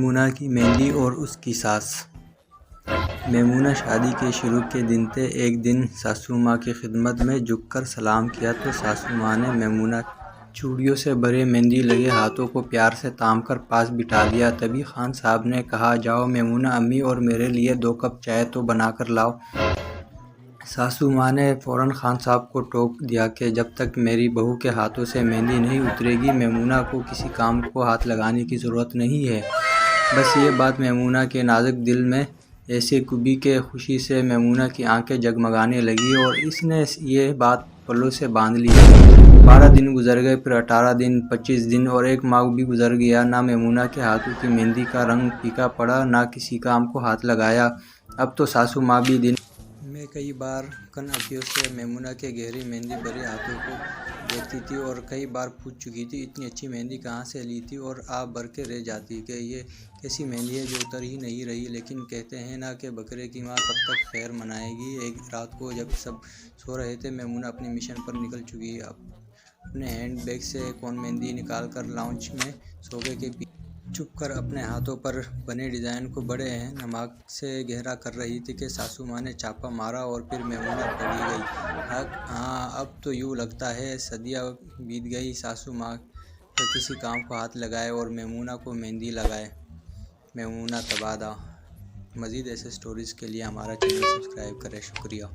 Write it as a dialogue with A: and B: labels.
A: میمونہ کی مہندی اور اس کی ساس۔ میمونہ شادی کے شروع کے دن تھے۔ ایک دن ساسو ماں کی خدمت میں جھک کر سلام کیا تو ساسو ماں نے میمونہ چوڑیوں سے بھرے مہندی لگے ہاتھوں کو پیار سے تھام کر پاس بٹھا لیا۔ تبھی خان صاحب نے کہا، جاؤ میمونہ امی اور میرے لیے 2 کپ چائے تو بنا کر لاؤ۔ ساسو ماں نے فوراً خان صاحب کو ٹوک دیا کہ جب تک میری بہو کے ہاتھوں سے مہندی نہیں اترے گی میمونہ کو کسی کام کو ہاتھ لگانے کی ضرورت نہیں ہے۔ بس یہ بات میمونہ کے نازک دل میں ایسے چبھی کہ خوشی سے میمونہ کی آنکھیں جگمگانے لگیں اور اس نے یہ بات پلوں سے باندھ لی۔ 12 دن گزر گئے، پھر 18 دن، 25 دن اور 1 ماہ بھی گزر گیا۔ نہ میمونہ کے ہاتھوں کی مہندی کا رنگ پھیکا پڑا، نہ کسی کام کو ہاتھ لگایا۔ اب تو ساسو ماں بھی دن میں کئی بار کن آنکھوں سے میمونہ کے گہری مہندی بھرے ہاتھوں کو دیکھتی تھی اور کئی بار پوچھ چکی تھی، اتنی اچھی مہندی کہاں سے لی تھی؟ اور آپ بھر کے رہ جاتی کہ یہ کیسی مہندی ہے جو اتر ہی نہیں رہی۔ لیکن کہتے ہیں نا کہ بکرے کی ماں کب تک خیر منائے گی۔ ایک رات کو جب سب سو رہے تھے، میمونہ اپنے مشن پر نکل چکی۔ اپنے ہینڈ بیگ سے 1 کون مہندی نکال کر لاؤنج میں صوفے کے پیچھے چھپ کر اپنے ہاتھوں پر بنے ڈیزائن کو بڑے نمک سے گہرا کر رہی تھی کہ ساسو ماں نے چھاپا مارا اور پھر میمونہ بھاگی گئی۔ ہاں، اب تو یوں لگتا ہے صدیاں بیت گئی ساسو ماں کے کسی کام کو ہاتھ لگائے اور میمونہ کو مہندی لگائے۔ میمونہ تبادہ۔ مزید ایسے سٹوریز کے لیے ہمارا چینل سبسکرائب کریں۔ شکریہ۔